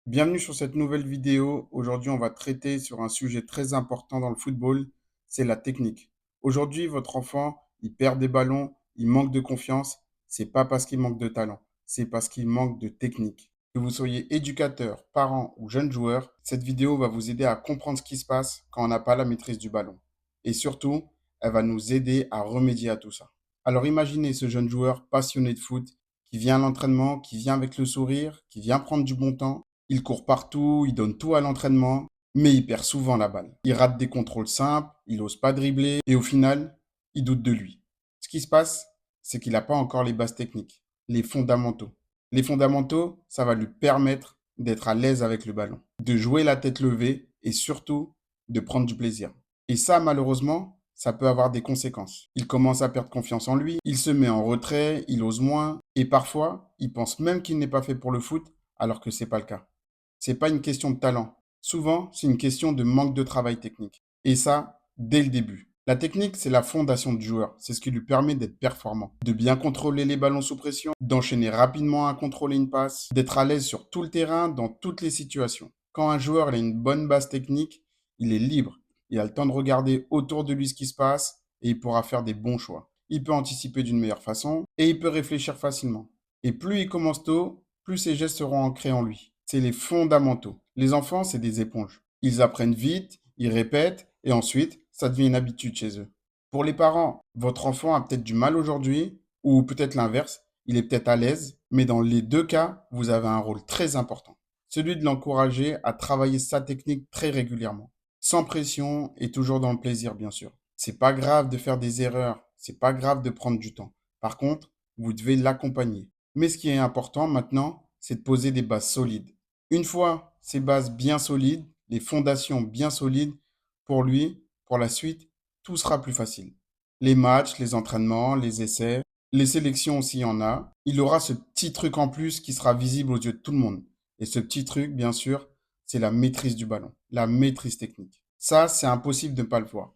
Bienvenue sur cette nouvelle vidéo. Aujourd'hui, on va traiter sur un sujet très important dans le football, c'est la technique. Aujourd'hui, votre enfant, il perd des ballons, il manque de confiance. C'est pas parce qu'il manque de talent, c'est parce qu'il manque de technique. Que vous soyez éducateur, parent ou jeune joueur, cette vidéo va vous aider à comprendre ce qui se passe quand on n'a pas la maîtrise du ballon. Et surtout, elle va nous aider à remédier à tout ça. Alors imaginez ce jeune joueur passionné de foot qui vient à l'entraînement, qui vient avec le sourire, qui vient prendre du bon temps. Il court partout, il donne tout à l'entraînement, mais il perd souvent la balle. Il rate des contrôles simples, il n'ose pas dribbler et au final, il doute de lui. Ce qui se passe, c'est qu'il n'a pas encore les bases techniques, les fondamentaux. Les fondamentaux, ça va lui permettre d'être à l'aise avec le ballon, de jouer la tête levée et surtout de prendre du plaisir. Et ça, malheureusement, ça peut avoir des conséquences. Il commence à perdre confiance en lui, il se met en retrait, il ose moins et parfois, il pense même qu'il n'est pas fait pour le foot alors que c'est pas le cas. C'est pas une question de talent. Souvent, c'est une question de manque de travail technique. Et ça, dès le début. La technique, c'est la fondation du joueur. C'est ce qui lui permet d'être performant, de bien contrôler les ballons sous pression, d'enchaîner rapidement à contrôler une passe, d'être à l'aise sur tout le terrain, dans toutes les situations. Quand un joueur a une bonne base technique, il est libre. Il a le temps de regarder autour de lui ce qui se passe et il pourra faire des bons choix. Il peut anticiper d'une meilleure façon et il peut réfléchir facilement. Et plus il commence tôt, plus ses gestes seront ancrés en lui. C'est les fondamentaux. Les enfants, c'est des éponges. Ils apprennent vite, ils répètent, et ensuite, ça devient une habitude chez eux. Pour les parents, votre enfant a peut-être du mal aujourd'hui, ou peut-être l'inverse, il est peut-être à l'aise, mais dans les deux cas, vous avez un rôle très important. Celui de l'encourager à travailler sa technique très régulièrement. Sans pression et toujours dans le plaisir, bien sûr. C'est pas grave de faire des erreurs, c'est pas grave de prendre du temps. Par contre, vous devez l'accompagner. Mais ce qui est important maintenant, c'est de poser des bases solides. Une fois ces bases bien solides, les fondations bien solides, pour lui, pour la suite, tout sera plus facile. Les matchs, les entraînements, les essais, les sélections s'il y en a, il aura ce petit truc en plus qui sera visible aux yeux de tout le monde. Et ce petit truc, bien sûr, c'est la maîtrise du ballon, la maîtrise technique. Ça, c'est impossible de ne pas le voir.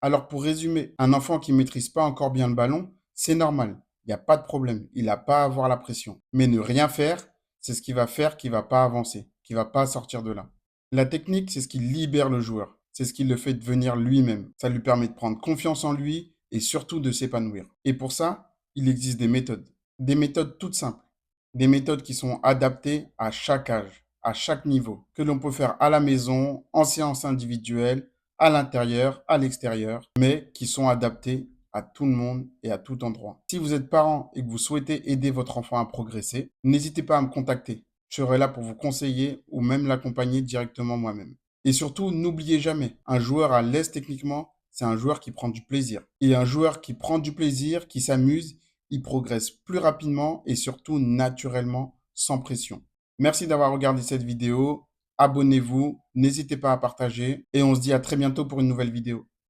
Alors pour résumer, un enfant qui ne maîtrise pas encore bien le ballon, c'est normal. Il n'y a pas de problème. Il n'a pas à avoir la pression. Mais ne rien faire, c'est ce qui va faire qu'il ne va pas avancer, qu'il ne va pas sortir de là. La technique, c'est ce qui libère le joueur. C'est ce qui le fait devenir lui-même. Ça lui permet de prendre confiance en lui et surtout de s'épanouir. Et pour ça, il existe des méthodes. Des méthodes toutes simples. Des méthodes qui sont adaptées à chaque âge, à chaque niveau, que l'on peut faire à la maison, en séance individuelle, à l'intérieur, à l'extérieur, mais qui sont adaptés à tout le monde et à tout endroit. Si vous êtes parent et que vous souhaitez aider votre enfant à progresser, n'hésitez pas à me contacter. Je serai là pour vous conseiller ou même l'accompagner directement moi-même. Et surtout, n'oubliez jamais, un joueur à l'aise techniquement, c'est un joueur qui prend du plaisir. Et un joueur qui prend du plaisir, qui s'amuse, il progresse plus rapidement et surtout naturellement, sans pression. Merci d'avoir regardé cette vidéo. Abonnez-vous, n'hésitez pas à partager et on se dit à très bientôt pour une nouvelle vidéo.